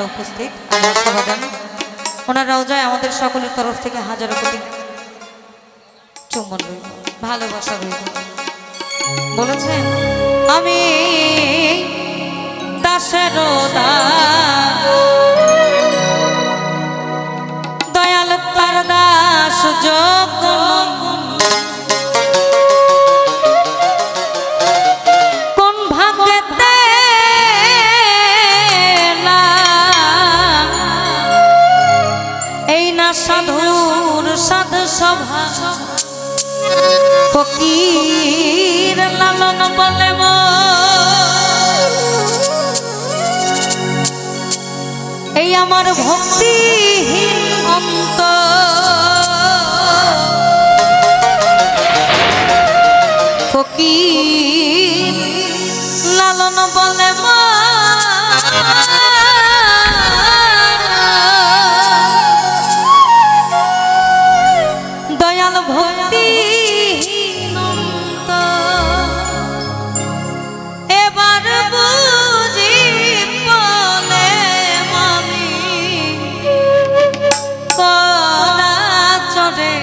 যারা উপস্থিত আমার সহোদর ওনারাও যায় আমাদের সকলের তরফ থেকে হাজারো কোটি চুম্বন রইল, ভালোবাসা রইল। বলেছেন আমি দাসের দয়াল তার দাস যোগ্য কোন ভাগ্যেতে এই না সাধুর সাধু সভা ফকির লালন বলে এই আমার ভক্তিহীন অন্তর ফকির লালন বলে দয়াল ভক্তি এবার বুঝি বলে মামি কলা চড়ে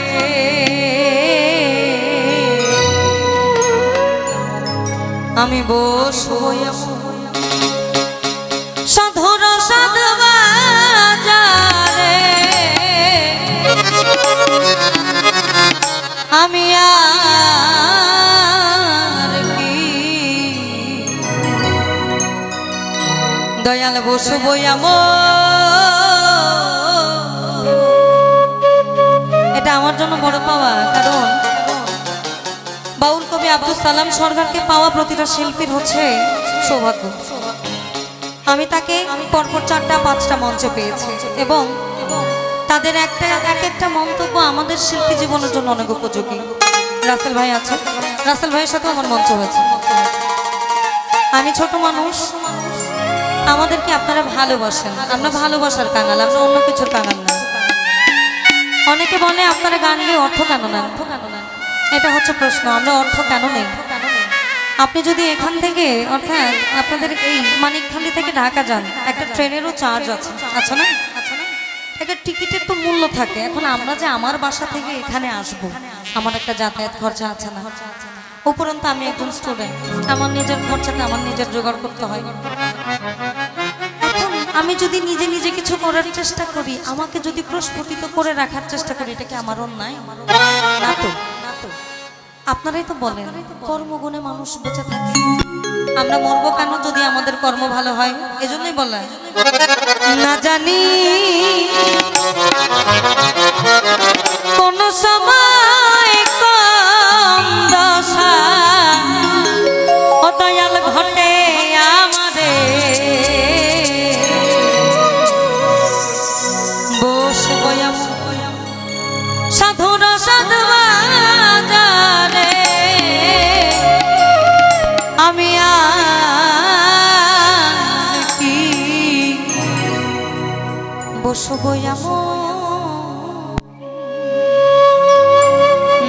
আমি বসবো সাধুর সাধু বাজারে আমি আর কি দয়াল বসবো এটা আমার জন্য বড় পাওয়া, কারণ বাউল কবি আব্দুল সালাম সরকারকে পাওয়া প্রতিটা শিল্পীর হচ্ছে সৌভাগ্য। আমি তাকে পরপর 4টা 5টা মঞ্চে পেয়েছি এবং তাদের এক একটা মন্তব্য আমাদের শিল্পী জীবনের জন্য অনেক উপযোগী। রাসেল ভাই আছে, রাসেল ভাইয়ের সাথে আমার মঞ্চ হয়েছে। আমি ছোট মানুষ, আমাদেরকে আপনারা ভালোবাসেন, আমরা ভালোবাসার কাঙাল, আমরা অন্য কিছুর কাঙাল না। অনেকে বলে আপনারা গান গিয়ে অর্থ কেন নেন, এটা হচ্ছে প্রশ্ন। আমরা অর্থ কেন নেই? আপনি যদি এখান থেকে অর্থাৎ আপনাদের এই মানিকখালী থেকে ঢাকা যান, একটা ট্রেনেরও চার্জ আছে, আছে না? একটা টিকিটের তো মূল্য থাকে। এখন আমরা যে আমার বাসা থেকে এখানে আসব, আমার একটা যাতায়াত খরচা আছে না? উপরন্তু আমি একজন স্টুডেন্ট, আমার নিজের খরচাটা আমার নিজের জোগাড় করতে হয়। এখন আমি যদি নিজে নিজে কিছু করার চেষ্টা করি, আমাকে যদি প্রস্ফুটিত করে রাখার চেষ্টা করি, এটা কি আমার অন্যায়? না তো। আপনারাই তো বলেন কর্মগুণে মানুষ বেঁচে থাকে, আমরা মরবো কেন যদি আমাদের কর্ম ভালো হয়? এজন্যই বলা না জানি কোন সময় কম দশা ও দয়াল ঘটে আমারে বসবো সাধুর সাধু বাজারে আমি আর কি বসবো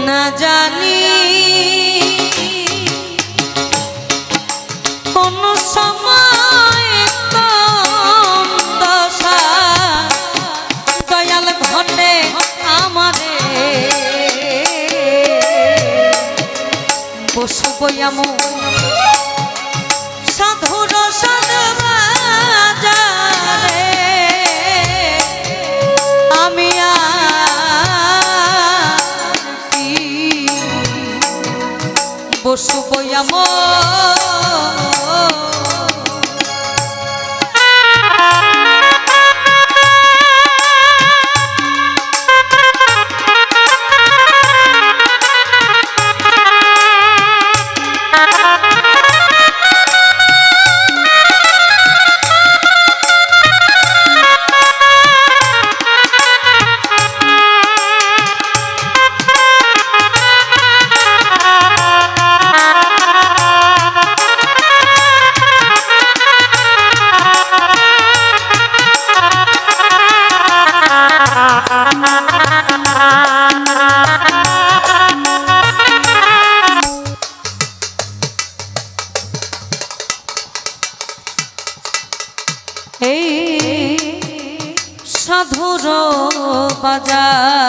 না জানি কোন সময় কম দশা দয়াল ঘটে আমারে বসবো সাধুর সাধু বাজারে আমি আর কি বসবো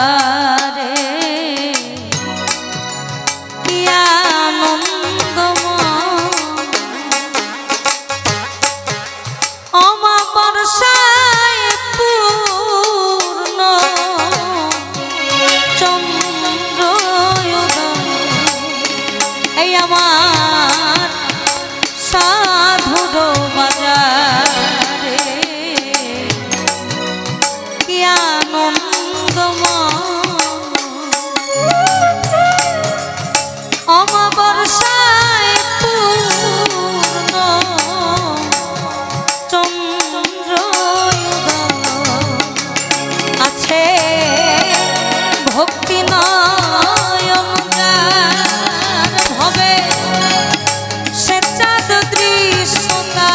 বাজারে কি আনন্দময় অমাবস্যায় পূর্ণ চন্দ্রোদয় এই আমার সাধুর বাজারে কি আনন্দময় অমাবস্যায় পূর্ণ চন্দ্রোদয় আছে ভক্তি নয়ন যার ভবে সে চাঁদ দৃশ্যতা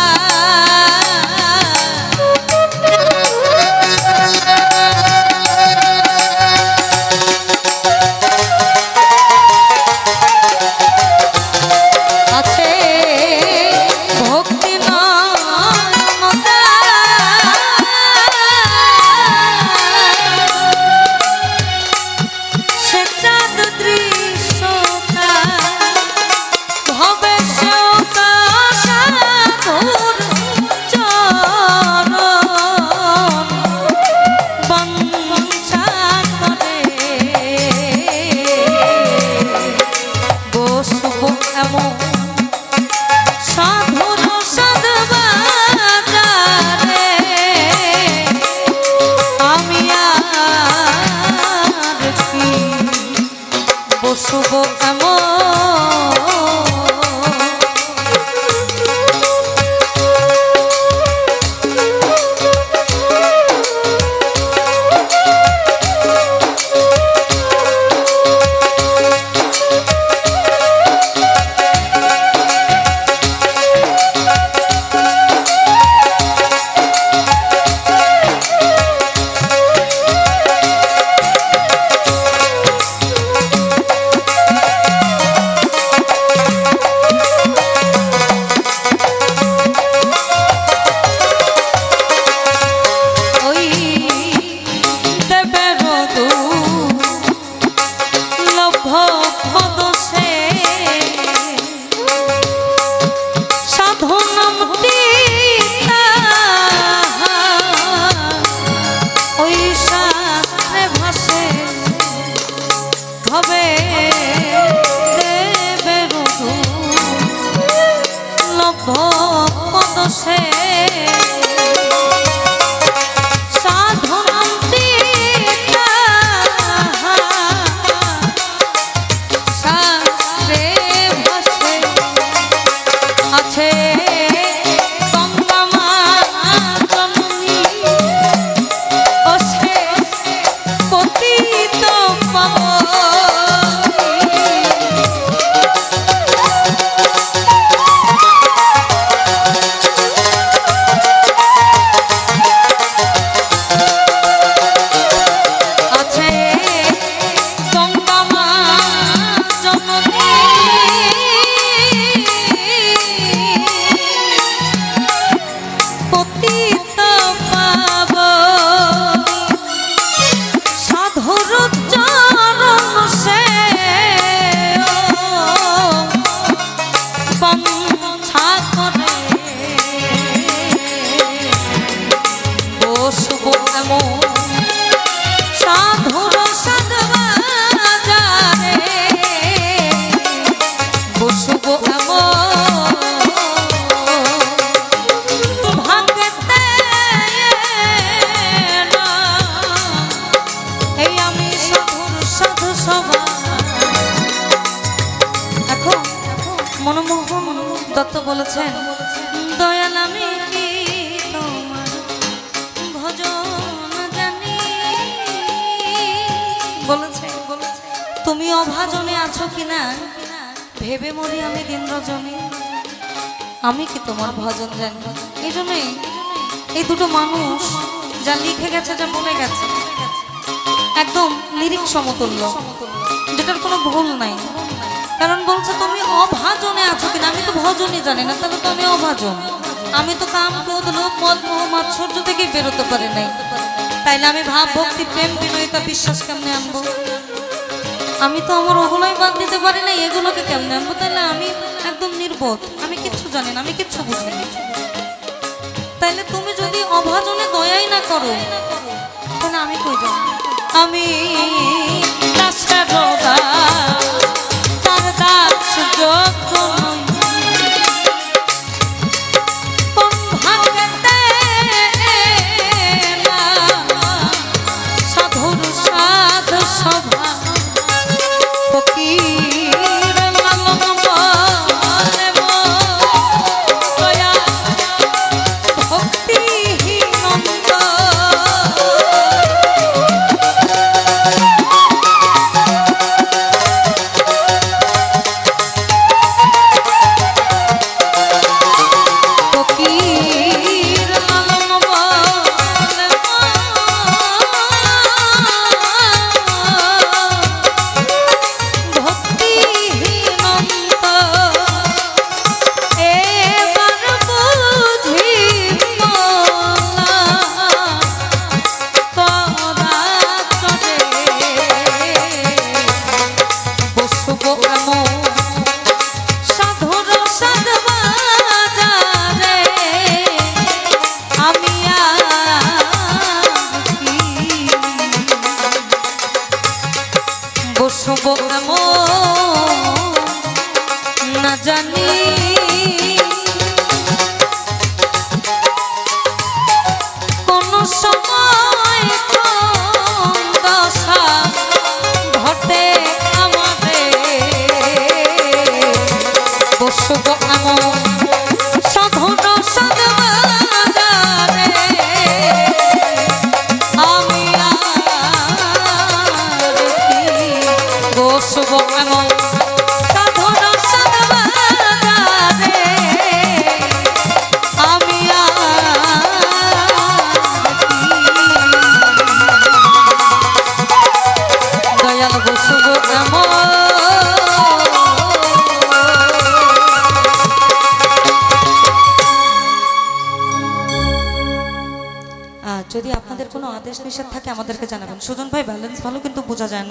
আছে ভক্তি নয়ন সে চাঁদ দৃশ্যতা ভবে সেও তা সাধুর চরণ বঞ্চা করে বসব এমন সাধুর সদবাজারে আমি আর কি বসব এমন ওই দেবের দুর্লভ পদসে সাধু নামটি তাহার ওই শাস্ত্রে ভাসে ভবে দেবের দুর্লভ পদসে সাধনন্তি শাস্ত্রে ভাসে আছে গঙ্গা মা জননী ও সে পতিত পাবনী আছে গঙ্গা মা জননী পতিত পাবনী সাধুর চরণ সে বঞ্ছা করে বসব এমন সাধুর সদবাজারে বসব এমন ভাঙতে না এই আমি সাধুর সাধু সভা এখন মনমোহন দত্ত বলেছেন দয়াল আমি কি তোমার ভজন জানি বলেছে তুমি অভাজনে আছো কিনা ভেবে মরি আমি দিন রজনী আমি কি তোমার ভজন জানি এই জন্যই এই দুটো মানুষ যা লিখে গেছে যা বলে গেছে একদম লিরিক সমতুল্য যেটার কোনো ভুল নাই কারণ বলছে তুমি অভাজনে আছো কিনা আমি তো ভজনই জানি না তাহলে তো আমি অভাজন আমি তো কাম ক্রোধ লোভ মদ মোহ মাৎসর্য থেকে বেরোতে পারি নাই তাইলে আমি ভাব ভক্তি প্রেম বিনয়িতা বিশ্বাস কেমনে আনবো? আমি তো আমার ওগুলোই বাদ দিতে পারি না, এগুলোকে কেমনে আনবো? তাইলে আমি একদম নির্বোধ, আমি কিচ্ছু জানি না, আমি কিচ্ছু বুঝি না। তাইলে তুমি যদি অভাজনে দয়াই না করো তাহলে আমি কই যাব? আমি তার দাস যোগ্য নই, কোন ভাগ্যেতে না সাধুর সাধ সভা ফকির লালন বলে দয়া ভক্তিহীন নন্দ। বসব না জানি কোন সময় কোন দশা ঘটে আমাদের। বসব সাধন সাধবাজারে আমি বসব এমন সাধন সাধবাজারে আমি দয়াল বসব এমন। যদি আপনাদের কোনো আদেশ নিষেধ থাকে আমাদেরকে জানাবেন। সুজন ভাই ব্যালেন্স ভালো কিন্তু বোঝা যায় না।